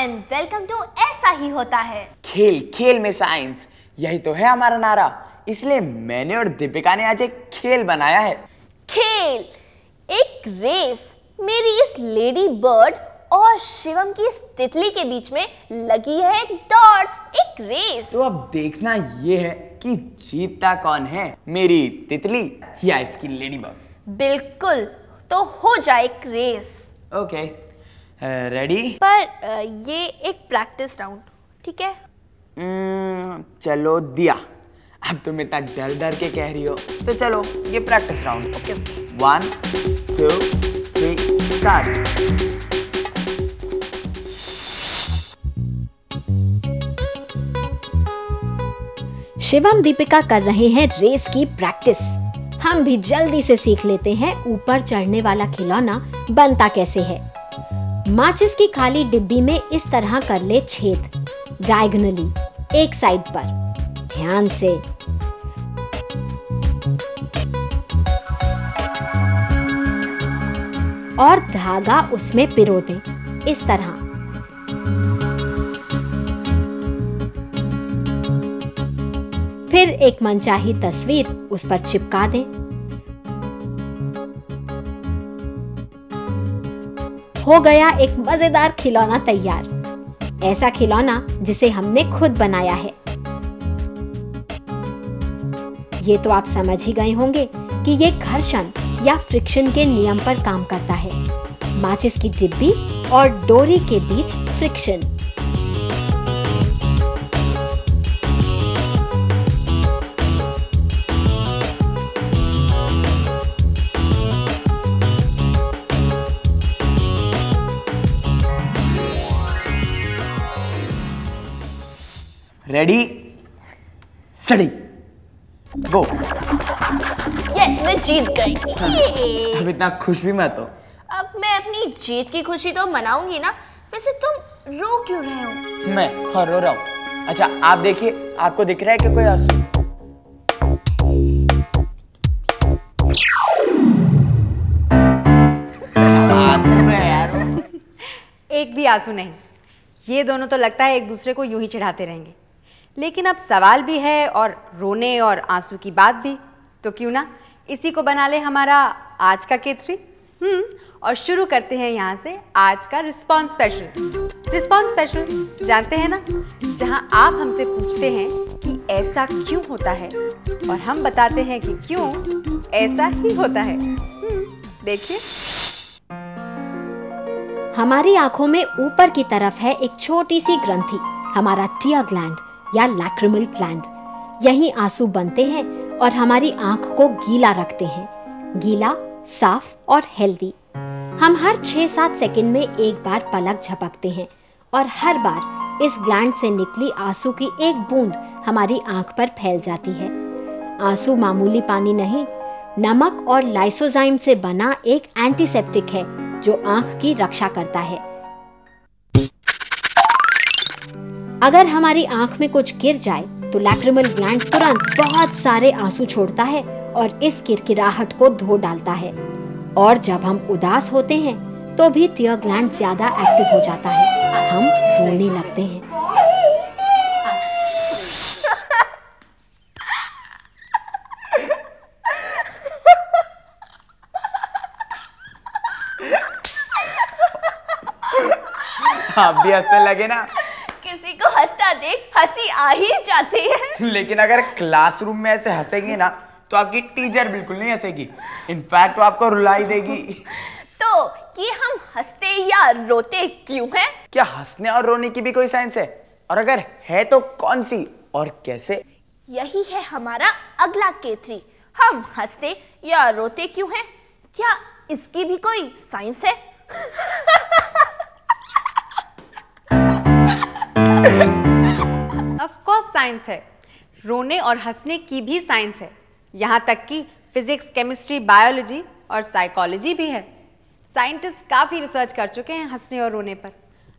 And welcome to ऐसा ही होता है। खेल खेल में साइंस, यही तो है हमारा नारा। इसलिए मैंने और दीपिका ने आज एक खेल बनाया है। खेल, एक रेस। मेरी इस लेडी बर्ड और शिवम की इस तितली के बीच में लगी है एक दौड़, एक रेस। तो अब देखना ये है कि जीतता कौन है, मेरी तितली या इसकी लेडी बर्ड। बिल्कुल, तो हो जाए एक रेस। Okay, ready? पर ये एक प्रैक्टिस राउंड, ठीक है? चलो दिया। अब तुम इतना डर डर के कह रही हो तो चलो ये practice round. Okay. 1 2 3 start. Shivam Deepika कर रहे हैं रेस की प्रैक्टिस। हम भी जल्दी से सीख लेते हैं ऊपर चढ़ने वाला खिलौना बनता कैसे है। माचिस की खाली डिब्बी में इस तरह कर ले छेद डायगोनली एक साइड पर, ध्यान से। और धागा उसमें पिरो दें इस तरह। फिर एक मनचाही तस्वीर उस पर चिपका दें। हो गया एक मजेदार खिलौना तैयार। ऐसा खिलौना जिसे हमने खुद बनाया है। ये तो आप समझ ही गए होंगे कि ये घर्षण या फ्रिक्शन के नियम पर काम करता है। माचिस की डिब्बी और डोरी के बीच फ्रिक्शन। रेडी, स्टडी, गो। यस, मैं जीत गई। अब इतना खुश भी मत हो। अब मैं अपनी जीत की खुशी तो मनाऊंगी ना। वैसे तुम रो क्यों रहे हो? मैं रो रहा हूँ। अच्छा आप देखिए, आपको दिख रहा है कि कोई आंसू? आंसू है यार। एक भी आंसू नहीं। ये दोनों तो लगता है एक दूसरे को यूं ही चिढ़ाते रहेंगे। लेकिन अब सवाल भी है और रोने और आंसू की बात भी, तो क्यों ना इसी को बना ले हमारा आज का K3। और शुरू करते हैं यहाँ से आज का रिस्पॉन्स स्पेशल। रिस्पॉन्स स्पेशल जानते हैं ना, जहाँ आप हमसे पूछते हैं कि ऐसा क्यों होता है और हम बताते हैं कि क्यों ऐसा ही होता है। देखिए, हमारी आंखों में ऊपर की तरफ है एक छोटी सी ग्रंथि, हमारा टीयर ग्लैंड या लैक्रिमल ग्लैंड। यही आंसू बनते हैं और हमारी आंख को गीला रखते हैं, गीला, साफ और हेल्दी। हम हर 6-7 सेकंड में एक बार पलक झपकते हैं और हर बार इस ग्लैंड से निकली आंसू की एक बूंद हमारी आंख पर फैल जाती है। आंसू मामूली पानी नहीं, नमक और लाइसोजाइम से बना एक एंटीसेप्टिक है जो आंख की रक्षा करता है। अगर हमारी आंख में कुछ गिर जाए तो लैक्रिमल ग्लैंड तुरंत बहुत सारे आंसू छोड़ता है और इस किरकिराहट को धो डालता है। और जब हम उदास होते हैं तो भी टीयर ग्लैंड ज्यादा एक्टिव हो जाता है, हम रोने लगते हैं। आप भी हंसने लगे ना? किसी को हंसता देख हंसी आ ही जाती है। लेकिन अगर क्लासरूम में ऐसे हंसेंगे ना तो आपकी टीचर बिल्कुल नहीं हंसेगी, इनफैक्ट वो आपको रुला ही देगी। तो ये हम हंसते या रोते क्यों हैं? क्या हंसने और रोने की भी कोई साइंस है? और अगर है तो कौन सी और कैसे? यही है हमारा अगला K3। हम हंसते या रोते क्यों हैं? क्या इसकी भी कोई साइंस है? ऑफ कोर्स साइंस है। रोने और हंसने की भी साइंस है। यहाँ तक कि फिजिक्स, केमिस्ट्री, बायोलॉजी और साइकोलॉजी भी है। साइंटिस्ट काफ़ी रिसर्च कर चुके हैं हंसने और रोने पर,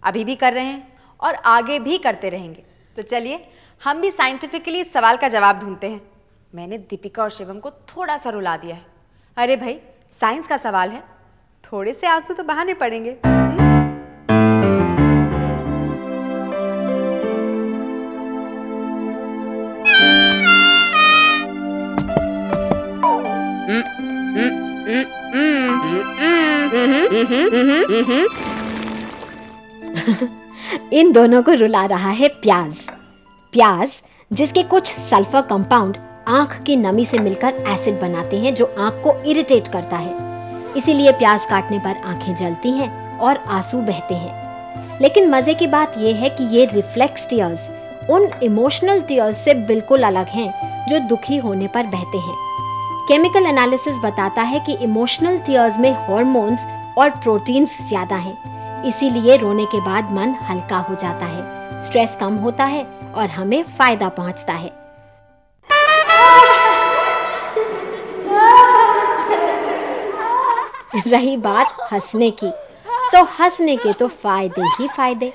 अभी भी कर रहे हैं और आगे भी करते रहेंगे। तो चलिए हम भी साइंटिफिकली इस सवाल का जवाब ढूंढते हैं। मैंने दीपिका और शिवम को थोड़ा सा रुला दिया है। अरे भाई, साइंस का सवाल है, थोड़े से आंसू तो बहाने पड़ेंगे। इन दोनों को रुला रहा है प्याज। प्याज जिसके कुछ सल्फर कंपाउंड आंख की नमी से मिलकर एसिड बनाते हैं जो आंख को इरिटेट करता है। इसीलिए प्याज काटने पर आंखें जलती हैं और आंसू बहते हैं। लेकिन मजे की बात यह है कि ये रिफ्लेक्स टीयर्स उन इमोशनल टीयर्स से बिल्कुल अलग हैं जो दुखी होने पर बहते हैं। केमिकल एनालिसिस बताता है कि इमोशनल टीयर्स में हार्मोन्स और प्रोटीन्स ज्यादा हैं। इसीलिए रोने के बाद मन हल्का हो जाता है, स्ट्रेस कम होता है और हमें फायदा पहुंचता है। रही बात हंसने की, तो हंसने के तो फायदे ही फायदे।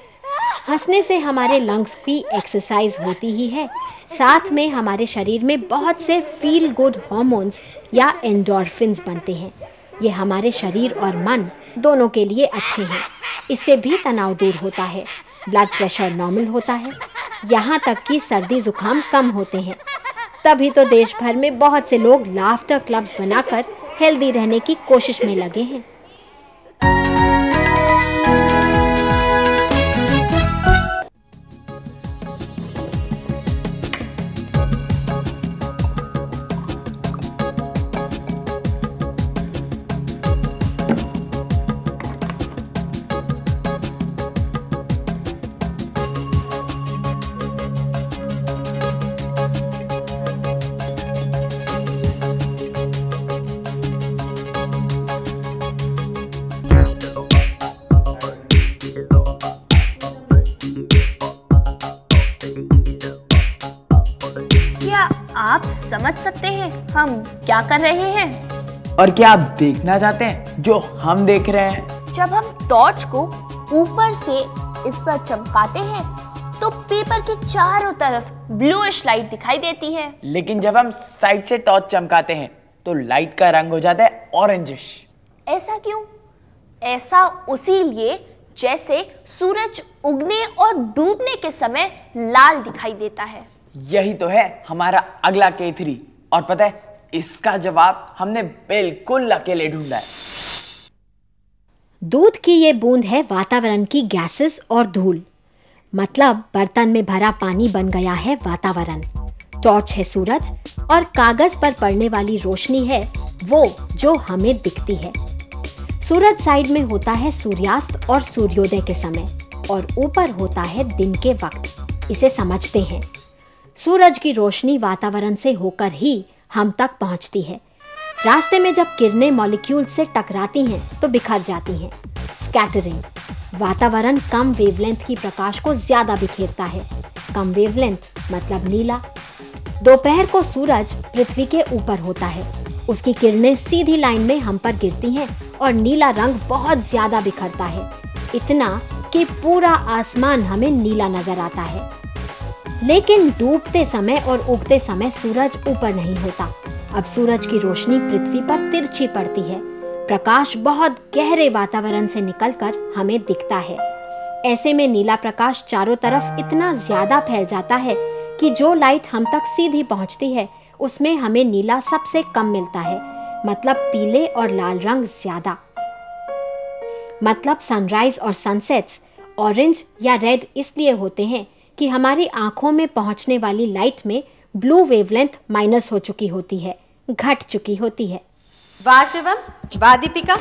हंसने से हमारे लंग्स की एक्सरसाइज होती ही है, साथ में हमारे शरीर में बहुत से फील गुड हार्मोन्स या एंडोर्फिन्स बनते हैं। ये हमारे शरीर और मन दोनों के लिए अच्छे हैं। इससे भी तनाव दूर होता है, ब्लड प्रेशर नॉर्मल होता है, यहाँ तक कि सर्दी जुकाम कम होते हैं। तभी तो देश भर में बहुत से लोग लाफ्टर क्लब्स बनाकर हेल्दी रहने की कोशिश में लगे हैं। आप समझ सकते हैं हम क्या कर रहे हैं? और क्या आप देखना चाहते हैं जो हम देख रहे हैं? जब हम टॉर्च को ऊपर से इस पर चमकाते हैं तो पेपर के चारों तरफ ब्लूइश लाइट दिखाई देती है। लेकिन जब हम साइड से टॉर्च चमकाते हैं तो लाइट का रंग हो जाता है ऑरेंजिश। ऐसा क्यों? ऐसा उसीलिए जैसे सूरज उगने और डूबने के समय लाल दिखाई देता है। यही तो है हमारा अगला K3। और पता है इसका जवाब हमने बिल्कुल अकेले ढूंढा है। दूध की ये बूंद है वातावरण की गैसेस और धूल। मतलब बर्तन में भरा पानी बन गया है वातावरण। टॉर्च है सूरज और कागज पर पड़ने वाली रोशनी है वो जो हमें दिखती है। सूरज साइड में होता है सूर्यास्त और सूर्योदय के समय और ऊपर होता है दिन के वक्त। इसे समझते हैं। सूरज की रोशनी वातावरण से होकर ही हम तक पहुंचती है। रास्ते में जब किरणें मॉलिक्यूल से टकराती हैं तो बिखर जाती हैं, स्कैटरिंग। वातावरण कम वेवलेंथ की प्रकाश को ज्यादा बिखेरता है। कम वेवलेंथ मतलब नीला। दोपहर को सूरज पृथ्वी के ऊपर होता है। उसकी किरणें सीधी लाइन में हम पर गिरती हैं और नीला रंग बहुत ज्यादा बिखरता है, इतना कि पूरा आसमान हमें नीला नजर आता है। लेकिन डूबते समय और उगते समय सूरज ऊपर नहीं होता। अब सूरज की रोशनी पृथ्वी पर तिरछी पड़ती है। प्रकाश बहुत गहरे वातावरण से निकलकर हमें दिखता है। ऐसे में नीला प्रकाश चारों तरफ इतना ज्यादा फैल जाता है कि जो लाइट हम तक सीधी पहुंचती है उसमें हमें नीला सबसे कम मिलता है। मतलब पीले और लाल रंग ज्यादा। मतलब सनराइज और सनसेट्स ऑरेंज या रेड इसलिए होते हैं कि हमारी आंखों में पहुंचने वाली लाइट में ब्लू वेवलेंथ माइनस हो चुकी होती है, घट चुकी होती है। वाह शिवम, वाह दीपिका,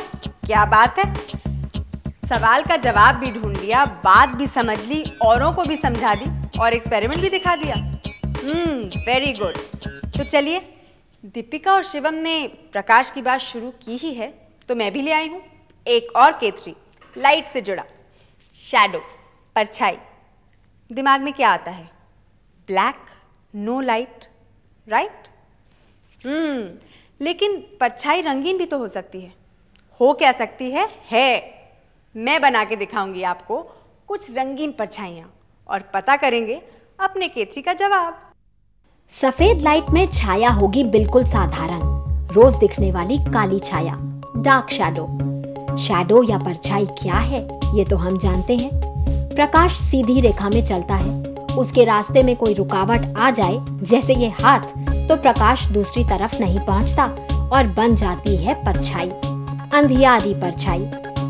क्या बात है। सवाल का जवाब भी ढूंढ लिया, बात भी समझ ली, औरों को भी समझा दी और एक्सपेरिमेंट भी दिखा दिया। Very good. तो चलिए, दीपिका और शिवम ने प्रकाश की बात शुरू की ही है तो मैं भी ले आई हूँ एक और K3 लाइट से जुड़ा। शैडो, परछाई। दिमाग में क्या आता है? Black, no light, right? लेकिन परछाई रंगीन भी तो हो सकती है। हो क्या सकती है? मैं बना के दिखाऊंगी आपको कुछ रंगीन परछाइयाँ और पता करेंगे अपने K3 का जवाब। सफेद लाइट में छाया होगी बिल्कुल साधारण, रोज दिखने वाली काली छाया, डार्क शैडो। शैडो या परछाई क्या है ये तो हम जानते हैं। प्रकाश सीधी रेखा में चलता है। उसके रास्ते में कोई रुकावट आ जाए, जैसे ये हाथ, तो प्रकाश दूसरी तरफ नहीं पहुंचता और बन जाती है परछाई, अंधियारी परछाई।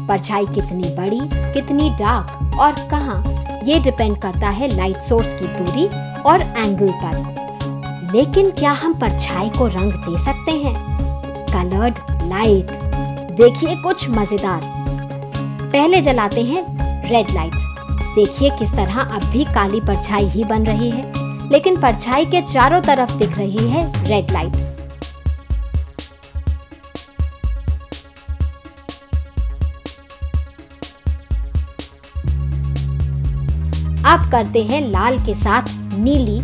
परछाई कितनी बड़ी, कितनी डार्क और कहाँ, ये डिपेंड करता है लाइट सोर्स की दूरी और एंगल पर। लेकिन क्या हम परछाई को रंग दे सकते हैं? Coloured light. देखिए कुछ मजेदार। पहले जलाते हैं रेड लाइट। देखिए किस तरह अब भी काली परछाई ही बन रही है, लेकिन परछाई के चारों तरफ दिख रही है रेड लाइट। अब करते हैं लाल के साथ नीली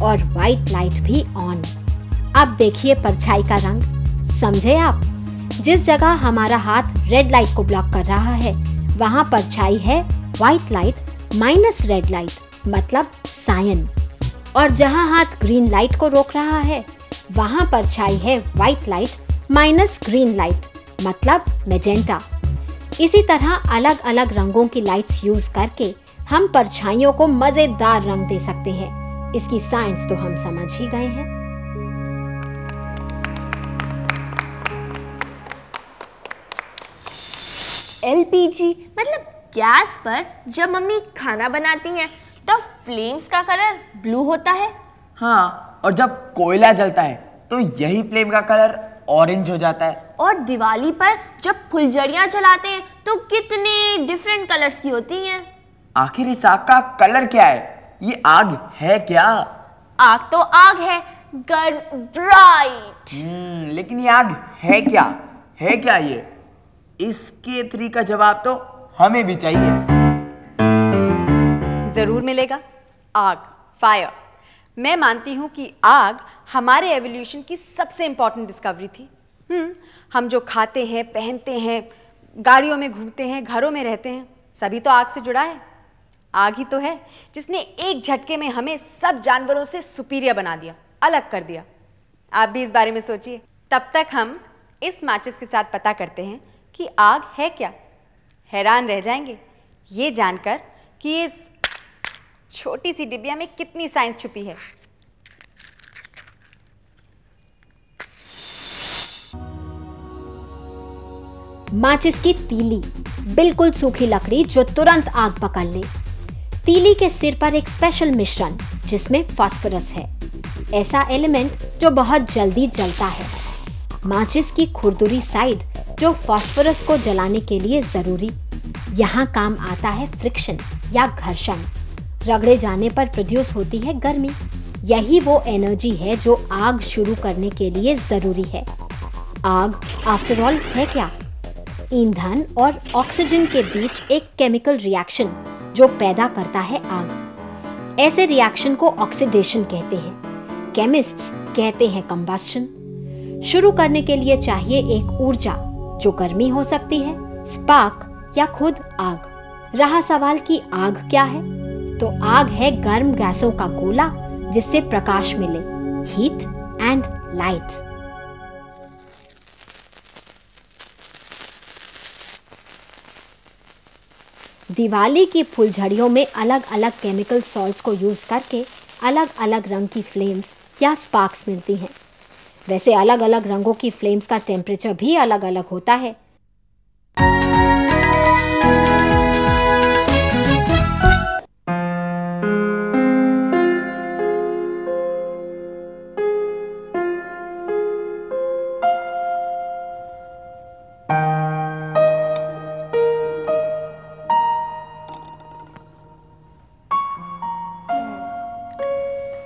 और व्हाइट लाइट भी ऑन। अब देखिए परछाई का रंग। समझे आप? जिस जगह हमारा हाथ रेड लाइट को ब्लॉक कर रहा है, वहां परछाई है white light minus red light, मतलब सायन। और जहां हाथ ग्रीन लाइट को रोक रहा है, वहां परछाई है white light minus green light, मतलब मैजेंटा। इसी तरह अलग अलग रंगों की लाइट्स यूज करके हम परछाइयों को मजेदार रंग दे सकते हैं। इसकी साइंस तो हम समझ ही गए हैं। एलपीजी मतलब गैस पर जब मम्मी खाना बनाती हैं तो फ्लेम्स का कलर ब्लू होता है। हाँ, और जब कोयला जलता है तो यही फ्लेम का कलर ऑरेंज हो जाता है। और दिवाली पर जब फुलझड़ियाँ जलाते हैं तो कितने डिफरेंट कलर्स की होती हैं। आखिर इस आग का कलर क्या है? ये आग है क्या? आग तो आग है, गर्म, ब्राइट। लेकिन ये आग है क्या? है क्या ये? इसके 3 का जवाब तो हमें भी चाहिए। जरूर मिलेगा। आग, फायर। मैं मानती हूं कि आग हमारे एवोल्यूशन की सबसे इंपॉर्टेंट डिस्कवरी थी। हम जो खाते हैं, पहनते हैं, गाड़ियों में घूमते हैं, घरों में रहते हैं, सभी तो आग से जुड़ा है। आग ही तो है जिसने एक झटके में हमें सब जानवरों से सुपीरियर बना दिया, अलग कर दिया। आप भी इस बारे में सोचिए। तब तक हम इस माचिस के साथ पता करते हैं कि आग है क्या। हैरान रह जाएंगे ये जानकर कि इस छोटी सी डिबिया में कितनी साइंस छुपी है। माचिस की तीली, बिल्कुल सूखी लकड़ी जो तुरंत आग पकड़ ले। तीली के सिर पर एक स्पेशल मिश्रण जिसमें फास्फोरस है, ऐसा एलिमेंट जो बहुत जल्दी जलता है। माचिस की खुरदुरी साइड जो फास्फोरस को जलाने के लिए जरूरी। यहाँ काम आता है फ्रिक्शन या घर्षण। रगड़े जाने पर प्रोड्यूस होती है गर्मी। यही वो एनर्जी है जो आग शुरू करने के लिए जरूरी है। आग आफ्टर ऑल है क्या? ईंधन और ऑक्सीजन के बीच एक केमिकल रिएक्शन जो पैदा करता है आग। ऐसे रिएक्शन को ऑक्सीडेशन कहते हैं। केमिस्ट्स कहते हैं कंबस्शन। शुरू करने के लिए चाहिए एक ऊर्जा जो गर्मी हो सकती है, स्पार्क या खुद आग। रहा सवाल कि आग क्या है, तो आग है गर्म गैसों का गोला जिससे प्रकाश मिले, हीट एंड लाइट। दिवाली की फुलझड़ियों में अलग अलग केमिकल सॉल्ट्स को यूज करके अलग अलग रंग की फ्लेम्स या स्पार्क्स मिलती हैं। वैसे अलग अलग रंगों की फ्लेम्स का टेम्परेचर भी अलग अलग होता है।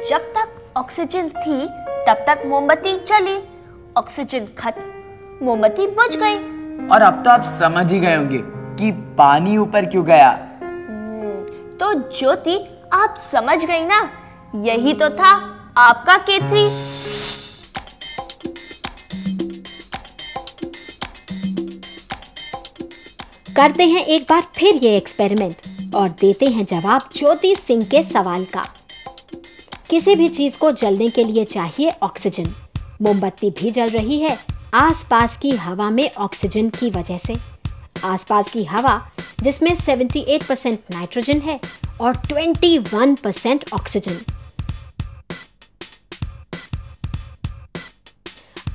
जब तक ऑक्सीजन थी तब तक मोमबत्ती जली, ऑक्सीजन खत्म, मोमबत्ती बुझ गई। और अब तो आप समझ ही गए होंगे कि पानी ऊपर क्यों गया। तो ज्योति आप समझ गई ना, यही तो था आपका K3। करते हैं एक बार फिर ये एक्सपेरिमेंट और देते हैं जवाब ज्योति सिंह के सवाल का। किसी भी चीज को जलने के लिए चाहिए ऑक्सीजन। मोमबत्ती भी जल रही है आसपास की हवा में ऑक्सीजन की वजह से। आसपास की हवा जिसमें 78% नाइट्रोजन है और 21% ऑक्सीजन।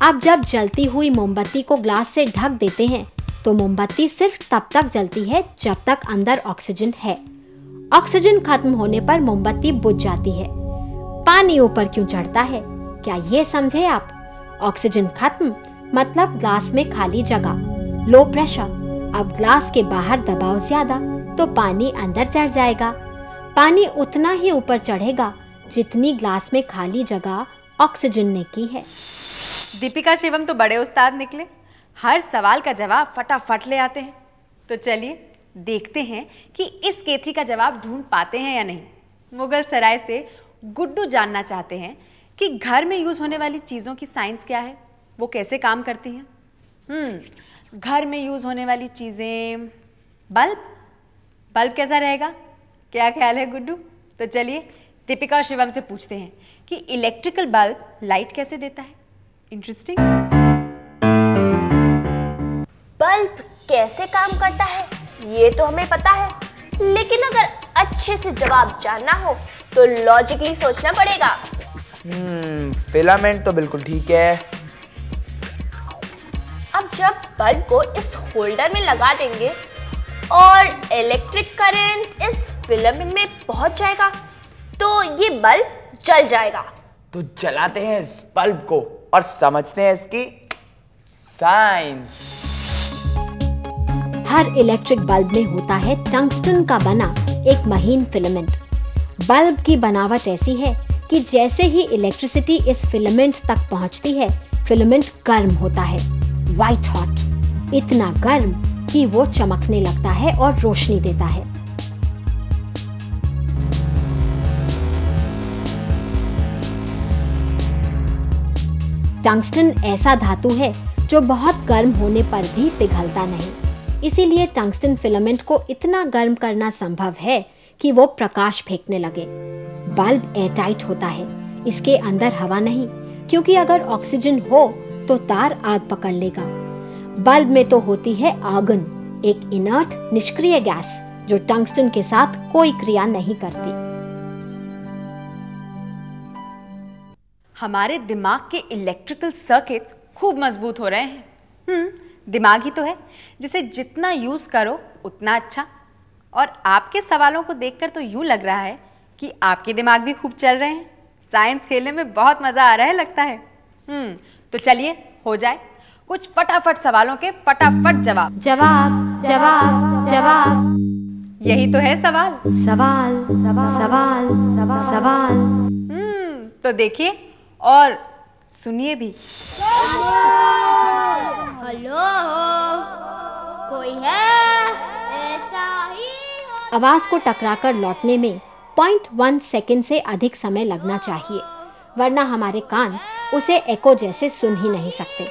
अब जब जलती हुई मोमबत्ती को ग्लास से ढक देते हैं तो मोमबत्ती सिर्फ तब तक जलती है जब तक अंदर ऑक्सीजन है। ऑक्सीजन खत्म होने पर मोमबत्ती बुझ जाती है। पानी ऊपर क्यों चढ़ता है, क्या ये समझे आप? ऑक्सीजन खत्म मतलब ग्लास में खाली जगह, लो प्रेशर। अब ग्लास के बाहर दबाव ज्यादा तो पानी अंदर चढ़ जाएगा। पानी उतना ही ऊपर चढ़ेगा जितनी ग्लास में खाली जगह ऑक्सीजन ने की है। दीपिका शिवम तो बड़े उस्ताद निकले, हर सवाल का जवाब फटाफट ले आते हैं। तो चलिए देखते हैं कि इस केतरी का जवाब ढूंढ पाते हैं या नहीं। मुगल सराय से गुड्डू जानना चाहते हैं कि घर में यूज होने वाली चीजों की साइंस क्या है, वो कैसे काम करती हैं। घर में यूज होने वाली चीजें, बल्ब कैसा रहेगा, क्या ख्याल है गुड्डू? तो चलिए दीपिका शिवम से पूछते हैं कि इलेक्ट्रिकल बल्ब लाइट कैसे देता है। इंटरेस्टिंग। बल्ब कैसे काम करता है ये तो हमें पता है, लेकिन अगर अच्छे से जवाब जानना हो तो लॉजिकली सोचना पड़ेगा। फिलामेंट तो बिल्कुल ठीक है। अब जब बल्ब को इस होल्डर में लगा देंगे और इलेक्ट्रिक करंट इस फिलामेंट में पहुंच जाएगा तो ये बल्ब जल जाएगा। तो जलाते हैं इस बल्ब को और समझते हैं इसकी साइंस। हर इलेक्ट्रिक बल्ब में होता है टंगस्टन का बना एक महीन फिलामेंट। बल्ब की बनावट ऐसी है कि जैसे ही इलेक्ट्रिसिटी इस फिलामेंट तक पहुंचती है, फिलामेंट गर्म होता है, व्हाइट हॉट, इतना गर्म कि वो चमकने लगता है और रोशनी देता है। टंगस्टन ऐसा धातु है जो बहुत गर्म होने पर भी पिघलता नहीं, इसीलिए टंगस्टन फिलामेंट को इतना गर्म करना संभव है कि वो प्रकाश फेंकने लगे। बल्ब एयरटाइट होता है, इसके अंदर हवा नहीं, क्योंकि अगर ऑक्सीजन हो तो तार आग पकड़ लेगा। बल्ब में तो होती है आगन, एक इनर्ट निष्क्रिय गैस जो टंगस्टन के साथ कोई क्रिया नहीं करती। हमारे दिमाग के इलेक्ट्रिकल सर्किट्स खूब मजबूत हो रहे हैं। दिमाग ही तो है, जिसे जितना यूज करो उतना अच्छा। और आपके सवालों को देखकर तो यूं लग रहा है कि आपके दिमाग भी खूब चल रहे हैं। साइंस खेलने में बहुत मजा आ रहा है लगता है। तो चलिए हो जाए कुछ फटाफट सवालों के फटाफट जवाब। जवाब जवाब जवाब, यही तो है सवाल। सवाल सवाल सवाल। तो देखिए और सुनिए भी। हेलो, कोई है? ऐसा ही आवाज को टकराकर लौटने में 0.1 सेकंड से अधिक समय लगना चाहिए, वरना हमारे कान उसे एको जैसे सुन ही नहीं सकते।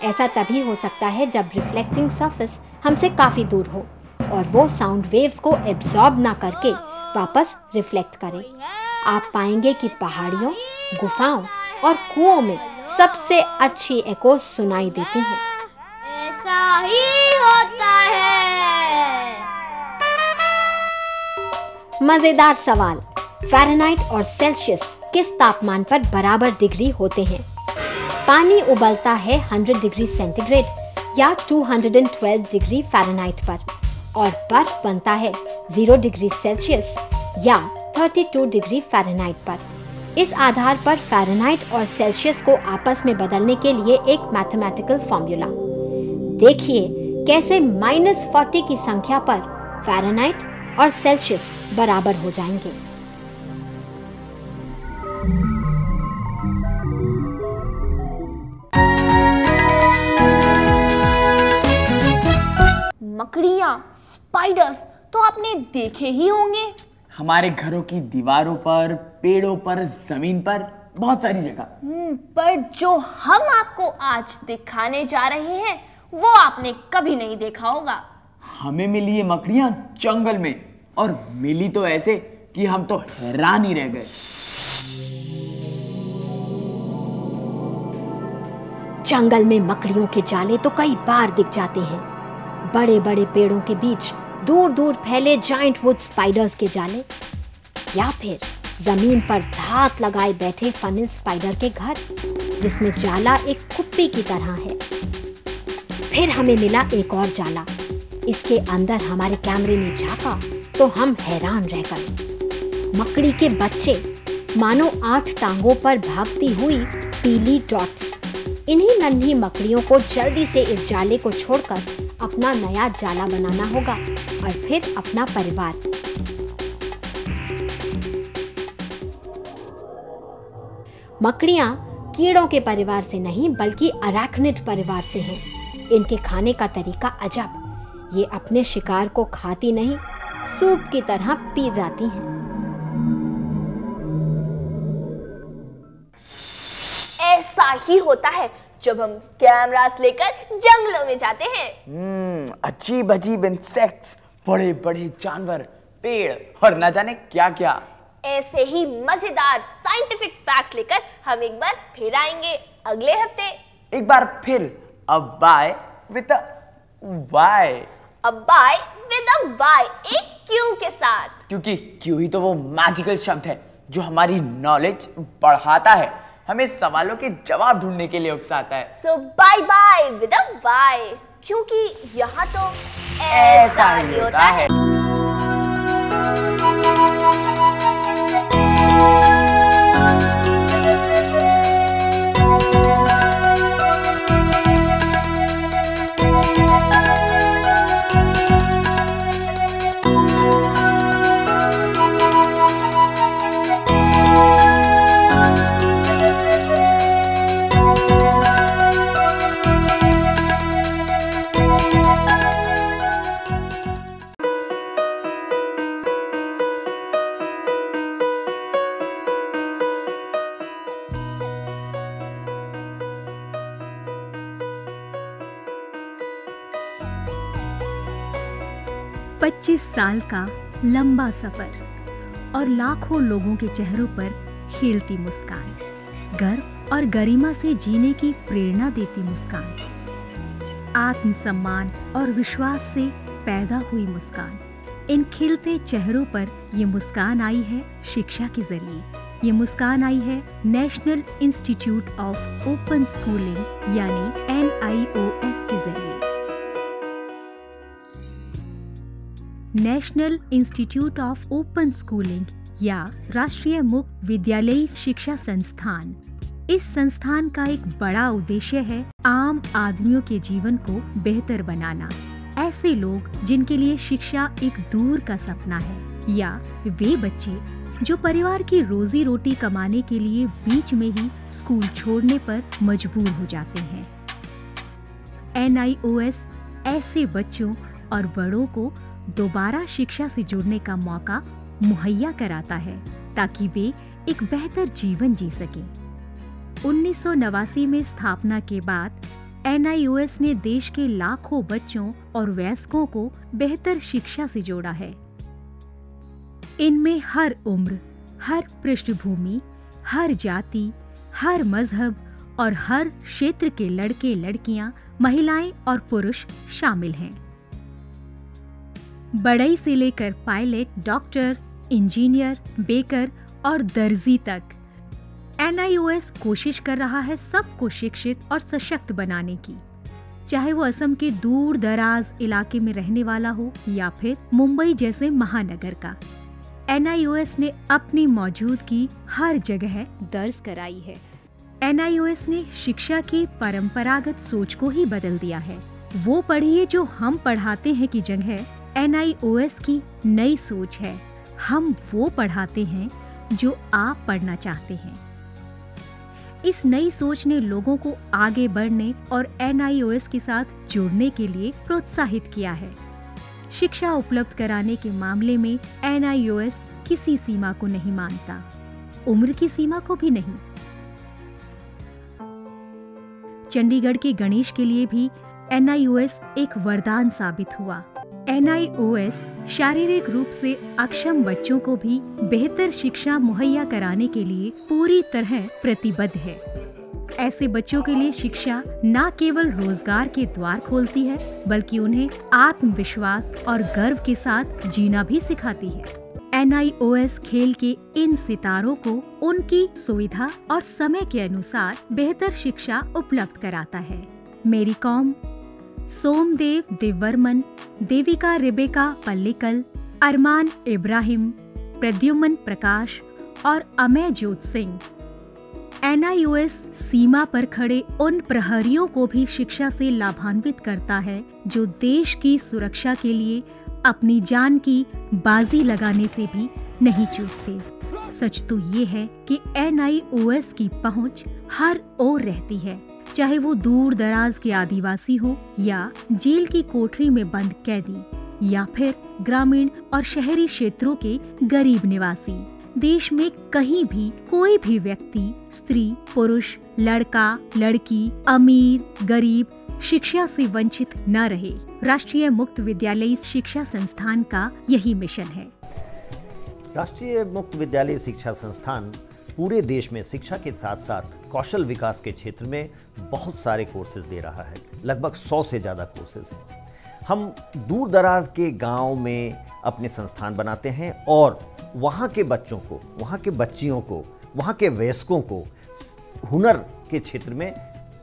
ऐसा तभी हो सकता है जब रिफ्लेक्टिंग सरफेस हमसे काफी दूर हो और वो साउंड वेव्स को एब्जॉर्ब ना करके वापस रिफ्लेक्ट करे। आप पाएंगे कि पहाड़ियों, गुफाओं और कुओं में सबसे अच्छी एको सुनाई देती हैं। ऐसा ही होता है। मजेदार सवाल, फ़ारेनहाइट और सेल्सियस किस तापमान पर बराबर डिग्री होते हैं? पानी उबलता है 100 डिग्री सेंटीग्रेड या 212 डिग्री फ़ारेनहाइट पर, और बर्फ बनता है 0 डिग्री सेल्सियस या 32 डिग्री फ़ारेनहाइट पर। इस आधार पर फ़ारेनहाइट और सेल्सियस को आपस में बदलने के लिए एक मैथमेटिकल फॉर्मूला। देखिए कैसे -40 की संख्या पर फ़ारेनहाइट और सेल्सियस बराबर हो जाएंगे। मकड़ियाँ, स्पाइडर्स तो आपने देखे ही होंगे। हमारे घरों की दीवारों पर, पेड़ों पर, जमीन पर, बहुत सारी जगह। पर जो हम आपको आज दिखाने जा रहे हैं वो आपने कभी नहीं देखा होगा। हमें मिली ये मकड़ियाँ जंगल में, और मिली तो ऐसे कि हम तो हैरान ही रह गए। जंगल में मकड़ियों के जाले तो कई बार दिख जाते हैं। बड़े बड़े पेड़ों के बीच दूर दूर फैले जाइंट वुड स्पाइडर्स के जाले, या फिर जमीन पर धात लगाए बैठे फनिल स्पाइडर के घर, जिसमें जाला एक कुप्पी की तरह है। फिर हमें मिला एक और जाला। इसके अंदर हमारे कैमरे ने झांका तो हम हैरान रह गए। मकड़ी के बच्चे मानो 8 टांगों पर भागती हुई पीली डॉट्स। इन्हीं नन्ही मकड़ियों को जल्दी से इस जाले को छोड़कर अपना नया जाला बनाना होगा और फिर अपना परिवार। मकड़ियाँ कीड़ों के परिवार से नहीं बल्कि अराक्निड परिवार से हैं। इनके खाने का तरीका अजब। ये अपने शिकार को खाती नहीं, सूप की तरह पी जाती हैं। ऐसा ही होता है जब हम कैमरास लेकर जंगलों में जाते हैं। अजीब अजीब इंसेक्ट्स, बड़े बड़े जानवर, पेड़ और न जाने क्या क्या। ऐसे ही मजेदार साइंटिफिक फैक्ट्स लेकर हम एक बार फिर आएंगे अगले हफ्ते। एक बार फिर, अब बाय विद अ वाई। अब बाय विद अ वाई, एक क्यों के साथ। क्योंकि क्यों ही तो वो मैजिकल शब्द है जो हमारी नॉलेज बढ़ाता है, हमें सवालों के जवाब ढूंढने के लिए उकसाता है। So bye bye with a why, क्योंकि यहाँ तो ऐसा ही होता है। पच्चीस साल का लंबा सफर और लाखों लोगों के चेहरों पर खिलती मुस्कान, गर्व और गरिमा से जीने की प्रेरणा देती मुस्कान, आत्मसम्मान और विश्वास से पैदा हुई मुस्कान। इन खिलते चेहरों पर ये मुस्कान आई है शिक्षा के जरिए। ये मुस्कान आई है national institute of open schooling यानी NIOS के जरिए। National institute of open schooling या राष्ट्रीय मुक्त विद्यालयी शिक्षा संस्थान, इस संस्थान का एक बड़ा उद्देश्य है आम आदमियों के जीवन को बेहतर बनाना। ऐसे लोग जिनके लिए शिक्षा एक दूर का सपना है या वे बच्चे जो परिवार की रोजी रोटी कमाने के लिए बीच में ही स्कूल छोड़ने पर मजबूर हो जाते हैं। NIOS ऐसे बच्चों और बड़ों को दोबारा शिक्षा से जुड़ने का मौका मुहैया कराता है ताकि वे एक बेहतर जीवन जी सकें। 1989 में स्थापना के बाद NIOS ने देश के लाखों बच्चों और वयस्कों को बेहतर शिक्षा से जोड़ा है। इनमें हर उम्र, हर पृष्ठभूमि, हर जाति, हर मजहब और हर क्षेत्र के लड़के लड़कियां, महिलाएं और पुरुष शामिल हैं। बढ़ई से लेकर पायलट, डॉक्टर, इंजीनियर, बेकर और दर्जी तक NIOS कोशिश कर रहा है सबको शिक्षित और सशक्त बनाने की, चाहे वो असम के दूर दराज इलाके में रहने वाला हो या फिर मुंबई जैसे महानगर का। NIOS ने अपनी मौजूदगी हर जगह दर्ज कराई है। NIOS ने शिक्षा की परंपरागत सोच को ही बदल दिया है। वो पढ़िए जो हम पढ़ाते हैं की जगह NIOS की नई सोच है, हम वो पढ़ाते हैं जो आप पढ़ना चाहते हैं। इस नई सोच ने लोगों को आगे बढ़ने और NIOS के साथ जुड़ने के लिए प्रोत्साहित किया है। शिक्षा उपलब्ध कराने के मामले में NIOS किसी सीमा को नहीं मानता, उम्र की सीमा को भी नहीं। चंडीगढ़ के गणेश के लिए भी NIOS एक वरदान साबित हुआ। NIOS शारीरिक रूप से अक्षम बच्चों को भी बेहतर शिक्षा मुहैया कराने के लिए पूरी तरह प्रतिबद्ध है। ऐसे बच्चों के लिए शिक्षा न केवल रोजगार के द्वार खोलती है बल्कि उन्हें आत्मविश्वास और गर्व के साथ जीना भी सिखाती है। NIOS खेल के इन सितारों को उनकी सुविधा और समय के अनुसार बेहतर शिक्षा उपलब्ध कराता है। मेरी कॉम, सोमदेव देवर्मन, देविका रेबेका पल्लिकल, अरमान इब्राहिम, प्रद्युमन प्रकाश और अमयजोत सिंह। NIOS सीमा पर खड़े उन प्रहरियों को भी शिक्षा से लाभान्वित करता है जो देश की सुरक्षा के लिए अपनी जान की बाजी लगाने से भी नहीं चूकते। सच तो ये है कि NIOS की पहुंच हर ओर रहती है, चाहे वो दूर दराज के आदिवासी हो या जेल की कोठरी में बंद कैदी या फिर ग्रामीण और शहरी क्षेत्रों के गरीब निवासी। देश में कहीं भी कोई भी व्यक्ति, स्त्री, पुरुष, लड़का, लड़की, अमीर, गरीब शिक्षा से वंचित न रहे। राष्ट्रीय मुक्त विद्यालयी शिक्षा संस्थान का यही मिशन है। राष्ट्रीय मुक्त विद्यालय शिक्षा संस्थान पूरे देश में शिक्षा के साथ साथ कौशल विकास के क्षेत्र में बहुत सारे कोर्सेज दे रहा है। लगभग 100 से ज़्यादा कोर्सेज हैं। हम दूर दराज के गांव में अपने संस्थान बनाते हैं और वहाँ के बच्चों को, वहाँ के बच्चियों को, वहाँ के वयस्कों को हुनर के क्षेत्र में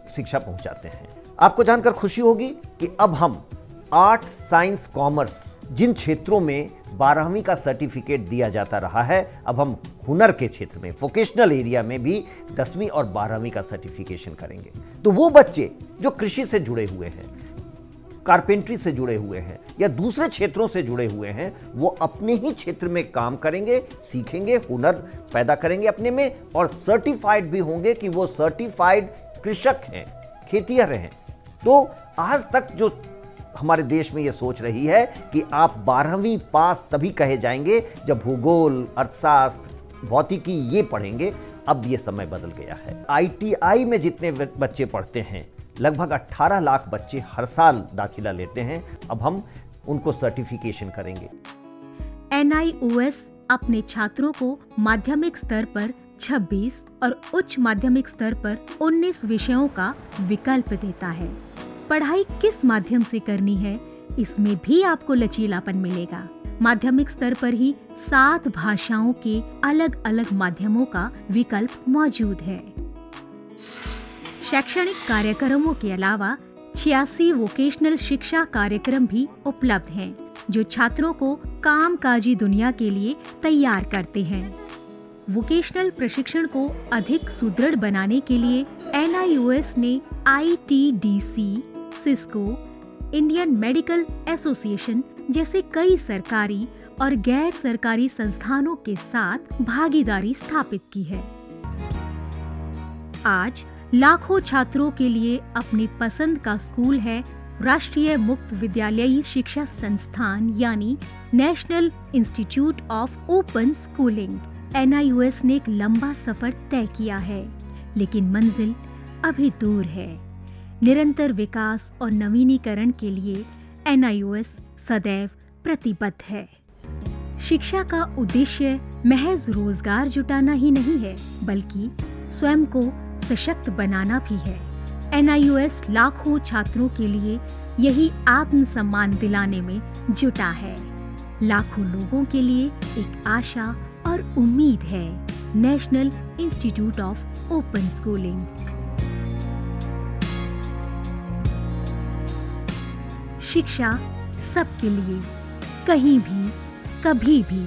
शिक्षा पहुँचाते हैं। आपको जानकर खुशी होगी कि अब हम आर्ट, साइंस, कॉमर्स जिन क्षेत्रों में 12वीं का सर्टिफिकेट दिया जाता रहा है, अब हम हुनर के क्षेत्र में, वोकेशनल एरिया में भी 10वीं और 12वीं का सर्टिफिकेशन करेंगे। तो वो बच्चे जो कृषि से जुड़े हुए हैं, कारपेंट्री से जुड़े हुए हैं या दूसरे क्षेत्रों से जुड़े हुए हैं, वो अपने ही क्षेत्र में काम करेंगे, सीखेंगे, हुनर पैदा करेंगे अपने में और सर्टिफाइड भी होंगे कि वो सर्टिफाइड कृषक हैं, खेतिहर हैं। तो आज तक जो हमारे देश में ये सोच रही है कि आप 12वीं पास तभी कहे जाएंगे जब भूगोल, अर्थशास्त्र, भौतिकी ये पढ़ेंगे, अब ये समय बदल गया है। ITI में जितने बच्चे पढ़ते हैं, लगभग 18 लाख बच्चे हर साल दाखिला लेते हैं। अब हम उनको सर्टिफिकेशन करेंगे। NIOS अपने छात्रों को माध्यमिक स्तर पर 26 और उच्च माध्यमिक स्तर पर 19 विषयों का विकल्प देता है। पढ़ाई किस माध्यम से करनी है, इसमें भी आपको लचीलापन मिलेगा। माध्यमिक स्तर पर ही 7 भाषाओं के अलग अलग माध्यमों का विकल्प मौजूद है। शैक्षणिक कार्यक्रमों के अलावा 86 वोकेशनल शिक्षा कार्यक्रम भी उपलब्ध हैं, जो छात्रों को कामकाजी दुनिया के लिए तैयार करते हैं। वोकेशनल प्रशिक्षण को अधिक सुदृढ़ बनाने के लिए NIOS ने ITDC, Cisco, Indian medical association जैसे कई सरकारी और गैर सरकारी संस्थानों के साथ भागीदारी स्थापित की है। आज लाखों छात्रों के लिए अपनी पसंद का स्कूल है राष्ट्रीय मुक्त विद्यालयी शिक्षा संस्थान यानी national institute of open schooling. NIOS ने एक लंबा सफर तय किया है, लेकिन मंजिल अभी दूर है। निरंतर विकास और नवीनीकरण के लिए NIOS सदैव प्रतिबद्ध है। शिक्षा का उद्देश्य महज रोजगार जुटाना ही नहीं है, बल्कि स्वयं को सशक्त बनाना भी है। NIOS लाखों छात्रों के लिए यही आत्मसम्मान दिलाने में जुटा है। लाखों लोगों के लिए एक आशा और उम्मीद है। National institute of open schooling. शिक्षा सबके लिए, कहीं भी, कभी भी।